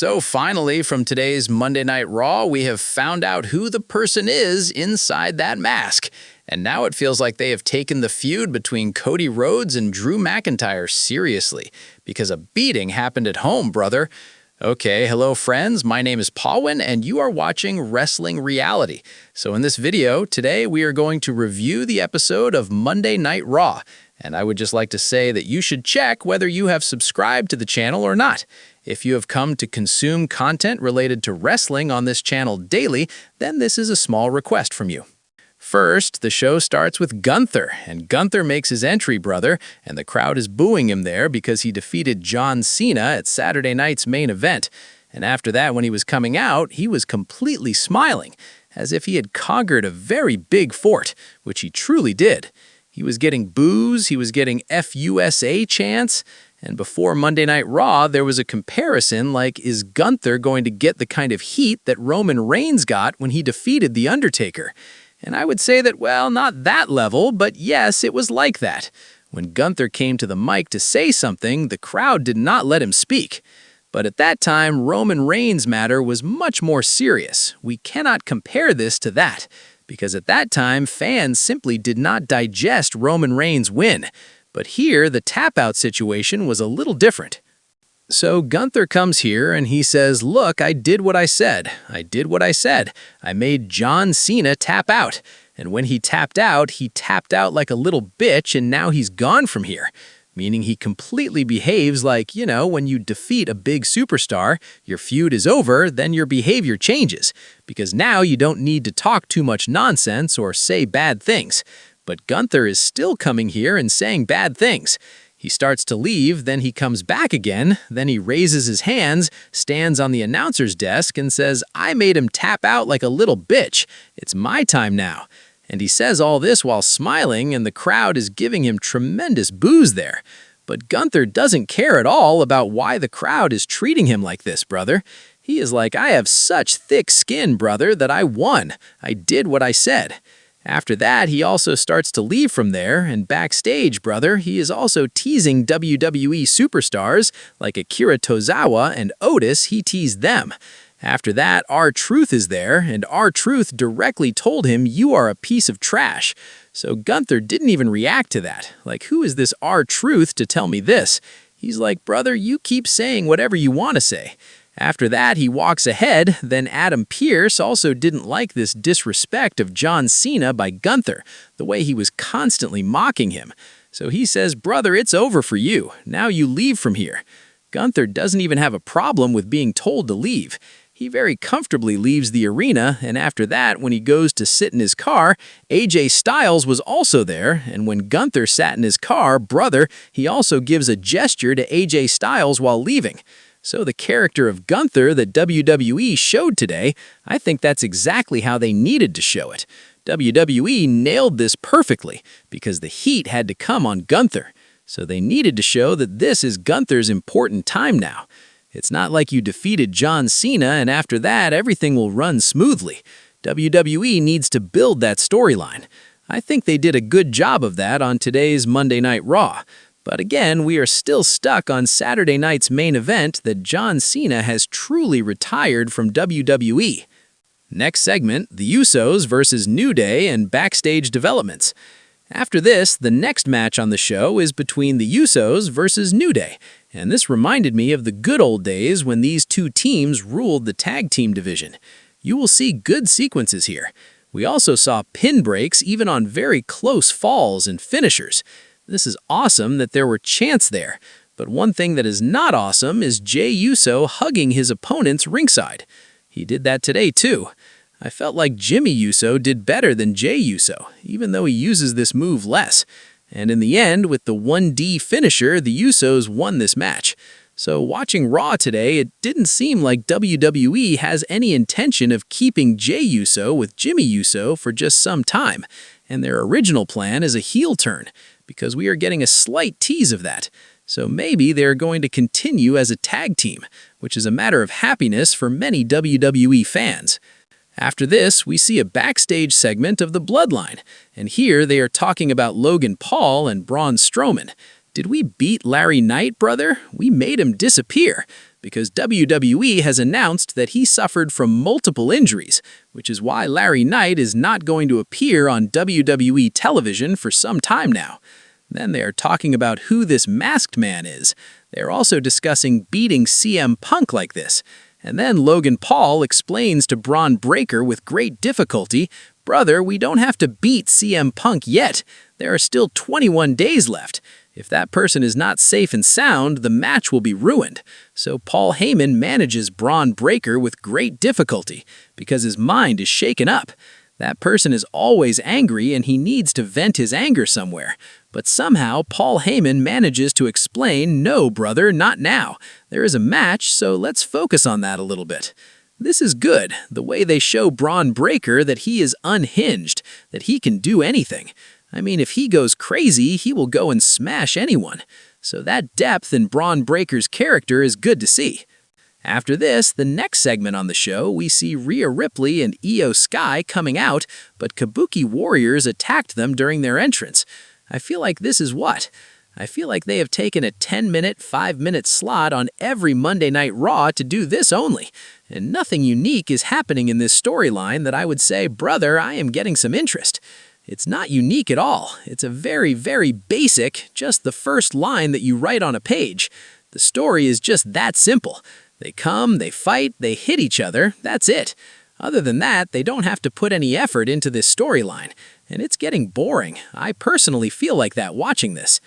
So finally, from today's Monday Night Raw, we have found out who the person is inside that mask. And now it feels like they have taken the feud between Cody Rhodes and Drew McIntyre seriously, because a beating happened at home, brother. Okay, hello friends, my name is Paulwin, and you are watching Wrestling Reality. So in this video, today we are going to review the episode of Monday Night Raw. And I would just like to say that you should check whether you have subscribed to the channel or not. If you have come to consume content related to wrestling on this channel daily, then this is a small request from you. First, the show starts with Gunther, and Gunther makes his entry, brother, and the crowd is booing him there because he defeated John Cena at Saturday night's main event. And after that, when he was coming out, he was completely smiling, as if he had conquered a very big fort, which he truly did. He was getting boos, he was getting FUSA chants, and before Monday Night Raw, there was a comparison like, is Gunther going to get the kind of heat that Roman Reigns got when he defeated The Undertaker? And I would say that, well, not that level, but yes, it was like that. When Gunther came to the mic to say something, the crowd did not let him speak. But at that time, Roman Reigns' matter was much more serious. We cannot compare this to that, because at that time, fans simply did not digest Roman Reigns' win. But here, the tap-out situation was a little different. So Gunther comes here and he says, look, I did what I said. I did what I said. I made John Cena tap out. And when he tapped out like a little bitch, and now he's gone from here. Meaning he completely behaves like, you know, when you defeat a big superstar, your feud is over, then your behavior changes. Because now you don't need to talk too much nonsense or say bad things. But Gunther is still coming here and saying bad things. He starts to leave, then he comes back again, then he raises his hands, stands on the announcer's desk and says, I made him tap out like a little bitch. It's my time now. And he says all this while smiling, and the crowd is giving him tremendous boos there. But Gunther doesn't care at all about why the crowd is treating him like this, brother. He is like, I have such thick skin, brother, that I won. I did what I said. After that, he also starts to leave from there, and backstage, brother, he is also teasing WWE Superstars, like Akira Tozawa and Otis, he teased them. After that, R-Truth is there, and R-Truth directly told him, you are a piece of trash. So Gunther didn't even react to that. Like, who is this R-Truth to tell me this? He's like, brother, you keep saying whatever you want to say. After that, he walks ahead, then Adam Pearce also didn't like this disrespect of John Cena by Gunther, the way he was constantly mocking him. So he says, brother, it's over for you. Now you leave from here. Gunther doesn't even have a problem with being told to leave. He very comfortably leaves the arena, and after that, when he goes to sit in his car, AJ Styles was also there, and when Gunther sat in his car, brother, he also gives a gesture to AJ Styles while leaving. So the character of Gunther that WWE showed today, I think that's exactly how they needed to show it. WWE nailed this perfectly because the heat had to come on Gunther. So they needed to show that this is Gunther's important time now. It's not like you defeated John Cena and after that everything will run smoothly. WWE needs to build that storyline. I think they did a good job of that on today's Monday Night Raw. But again, we are still stuck on Saturday night's main event that John Cena has truly retired from WWE. Next segment, the Usos versus New Day and backstage developments. After this, the next match on the show is between the Usos versus New Day. And this reminded me of the good old days when these two teams ruled the tag team division. You will see good sequences here. We also saw pin breaks even on very close falls and finishers. This is awesome that there were chants there, but one thing that is not awesome is Jey Uso hugging his opponents ringside. He did that today too. I felt like Jimmy Uso did better than Jey Uso, even though he uses this move less. And in the end, with the 1D finisher, the Usos won this match. So watching Raw today, it didn't seem like WWE has any intention of keeping Jey Uso with Jimmy Uso for just some time. And their original plan is a heel turn, because we are getting a slight tease of that. So maybe they're going to continue as a tag team, which is a matter of happiness for many WWE fans. After this, we see a backstage segment of the Bloodline, and here they are talking about Logan Paul and Braun Strowman. Did we beat Larry Knight, brother? We made him disappear. because WWE has announced that he suffered from multiple injuries, which is why Larry Knight is not going to appear on WWE television for some time now. Then they are talking about who this masked man is. They are also discussing beating CM Punk like this. And then Logan Paul explains to Bron Breakker with great difficulty, "Brother, we don't have to beat CM Punk yet. There are still 21 days left. If that person is not safe and sound, the match will be ruined." So Paul Heyman manages Bron Breakker with great difficulty because his mind is shaken up. That person is always angry and he needs to vent his anger somewhere. But somehow Paul Heyman manages to explain, "No, brother, not now. There is a match, so let's focus on that a little bit." This is good, the way they show Bron Breakker that he is unhinged, that he can do anything. I mean, if he goes crazy, he will go and smash anyone. So that depth in Bron Breakker's character is good to see. After this, the next segment on the show, we see Rhea Ripley and Io Sky coming out, but Kabuki Warriors attacked them during their entrance. I feel like this is what? I feel like they have taken a 10-minute, 5-minute slot on every Monday Night Raw to do this only. And nothing unique is happening in this storyline that I would say, brother, I am getting some interest. It's not unique at all. It's a very, very basic, just the first line that you write on a page. The story is just that simple. They come, they fight, they hit each other, that's it. Other than that, they don't have to put any effort into this storyline. And it's getting boring. I personally feel like that watching this.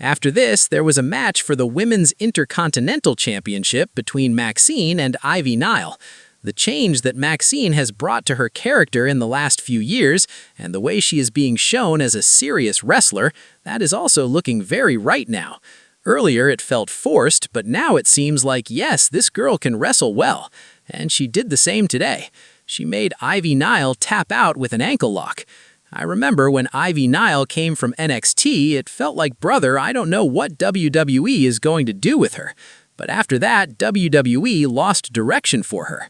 After this, there was a match for the Women's Intercontinental Championship between Maxxine and Nile. The change that Maxxine has brought to her character in the last few years, and the way she is being shown as a serious wrestler, that is also looking very right now. Earlier it felt forced, but now it seems like, yes, this girl can wrestle well. And she did the same today. She made Nile tap out with an ankle lock. I remember when Nile came from NXT, it felt like, brother, I don't know what WWE is going to do with her. But after that, WWE lost direction for her.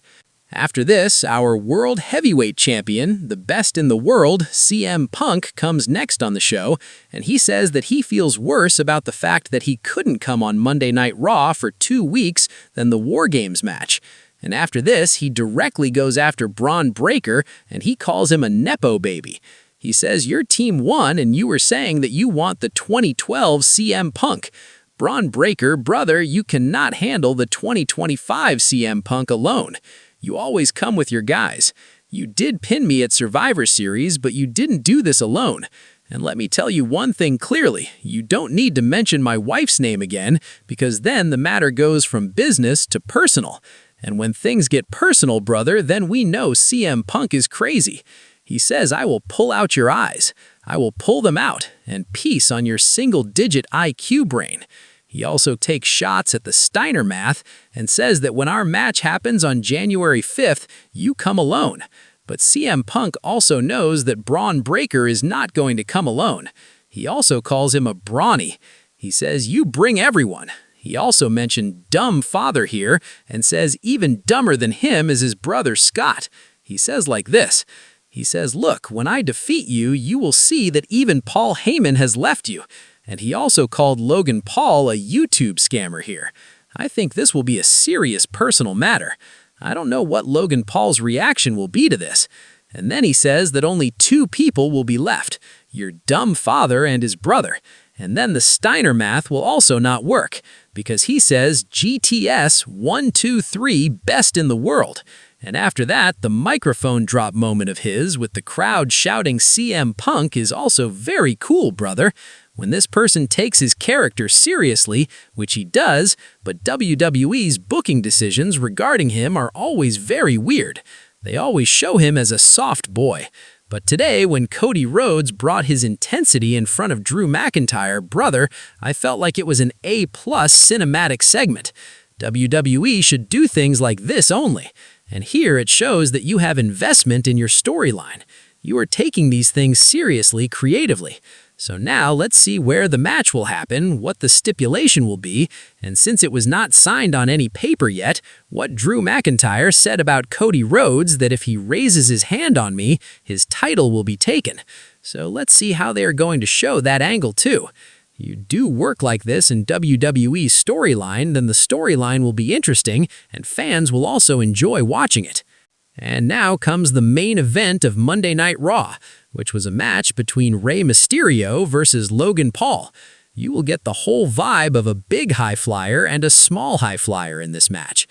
After this, our World Heavyweight Champion, the best in the world, CM Punk, comes next on the show, and he says that he feels worse about the fact that he couldn't come on Monday Night Raw for 2 weeks than the War Games match. And after this, he directly goes after Bron Breakker, and he calls him a Nepo baby. He says, your team won, and you were saying that you want the 2012 CM Punk. Bron Breakker, brother, you cannot handle the 2025 CM Punk alone. You always come with your guys. You did pin me at Survivor Series, but you didn't do this alone. And let me tell you one thing clearly, you don't need to mention my wife's name again, because then the matter goes from business to personal. And when things get personal, brother, then we know CM Punk is crazy. He says, I will pull out your eyes. I will pull them out, and peace on your single-digit IQ brain. He also takes shots at the Steiner math and says that when our match happens on January 5th, you come alone. But CM Punk also knows that Bron Breakker is not going to come alone. He also calls him a brawny. He says, you bring everyone. He also mentioned dumb father here and says even dumber than him is his brother Scott. He says like this. He says, look, when I defeat you, you will see that even Paul Heyman has left you. And he also called Logan Paul a YouTube scammer here. I think this will be a serious personal matter. I don't know what Logan Paul's reaction will be to this. And then he says that only 2 people will be left, your dumb father and his brother. And then the Steiner math will also not work, because he says GTS 1, 2, 3 best in the world. And after that, the microphone drop moment of his with the crowd shouting CM Punk is also very cool, brother. When this person takes his character seriously, which he does, but WWE's booking decisions regarding him are always very weird. They always show him as a soft boy. But today, when Cody Rhodes brought his intensity in front of Drew McIntyre, brother, I felt like it was an A+ cinematic segment. WWE should do things like this only. And here it shows that you have investment in your storyline. You are taking these things seriously creatively. So now let's see where the match will happen, what the stipulation will be, and since it was not signed on any paper yet, what Drew McIntyre said about Cody Rhodes that if he raises his hand on me, his title will be taken. So let's see how they are going to show that angle too. You do work like this in WWE's storyline, then the storyline will be interesting and fans will also enjoy watching it. And now comes the main event of Monday Night Raw, which was a match between Rey Mysterio versus Logan Paul. You will get the whole vibe of a big high flyer and a small high flyer in this match.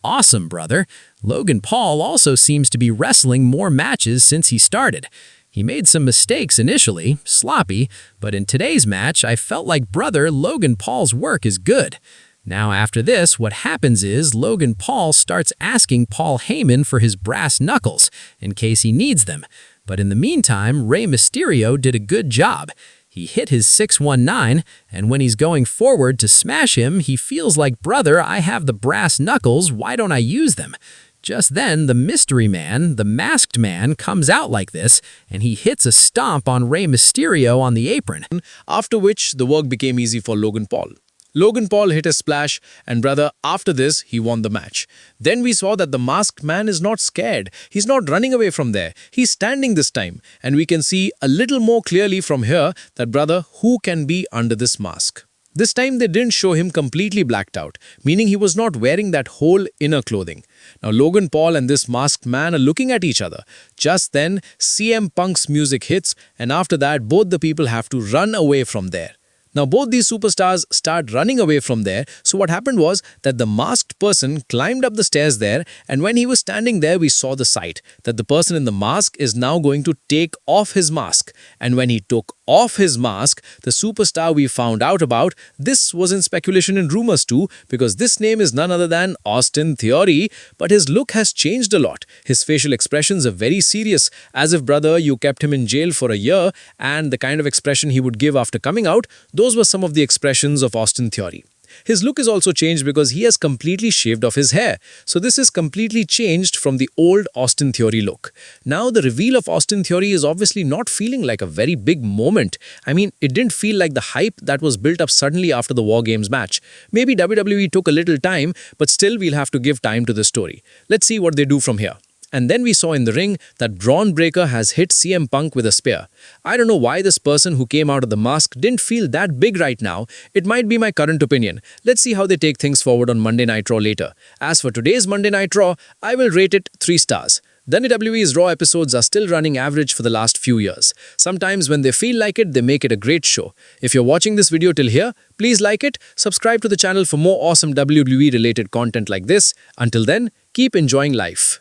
Awesome, brother. Logan Paul also seems to be wrestling more matches since he started. He made some mistakes initially, sloppy, but in today's match, I felt like brother Logan Paul's work is good. Now after this, what happens is Logan Paul starts asking Paul Heyman for his brass knuckles in case he needs them. But in the meantime, Rey Mysterio did a good job. He hit his 619, and when he's going forward to smash him, he feels like, brother, I have the brass knuckles, why don't I use them? Just then, the mystery man, the masked man, comes out like this, and he hits a stomp on Rey Mysterio on the apron. After which, the work became easy for Logan Paul. Logan Paul hit a splash, and brother, after this, he won the match. Then we saw that the masked man is not scared. He's not running away from there. He's standing this time. And we can see a little more clearly from here that, brother, who can be under this mask? This time they didn't show him completely blacked out, meaning he was not wearing that whole inner clothing. Now Logan Paul and this masked man are looking at each other. Just then, CM Punk's music hits, and after that, both the people have to run away from there. Now both these superstars start running away from there, so what happened was that the masked person climbed up the stairs there, and when he was standing there we saw the sight that the person in the mask is now going to take off his mask. And when he took off his mask, the superstar we found out about, this was in speculation and rumors too, because this name is none other than Austin Theory, but his look has changed a lot. His facial expressions are very serious, as if, brother, you kept him in jail for a year, and the kind of expression he would give after coming out, those were some of the expressions of Austin Theory. His look is also changed because he has completely shaved off his hair. So this is completely changed from the old Austin Theory look. Now the reveal of Austin Theory is obviously not feeling like a very big moment. I mean, it didn't feel like the hype that was built up suddenly after the War Games match. Maybe WWE took a little time, but still we'll have to give time to the story. Let's see what they do from here. And then we saw in the ring that Bron Breakker has hit CM Punk with a spear. I don't know why this person who came out of the mask didn't feel that big right now. It might be my current opinion. Let's see how they take things forward on Monday Night Raw later. As for today's Monday Night Raw, I will rate it 3 stars. WWE's Raw episodes are still running average for the last few years. Sometimes when they feel like it, they make it a great show. If you're watching this video till here, please like it, subscribe to the channel for more awesome WWE related content like this. Until then, keep enjoying life.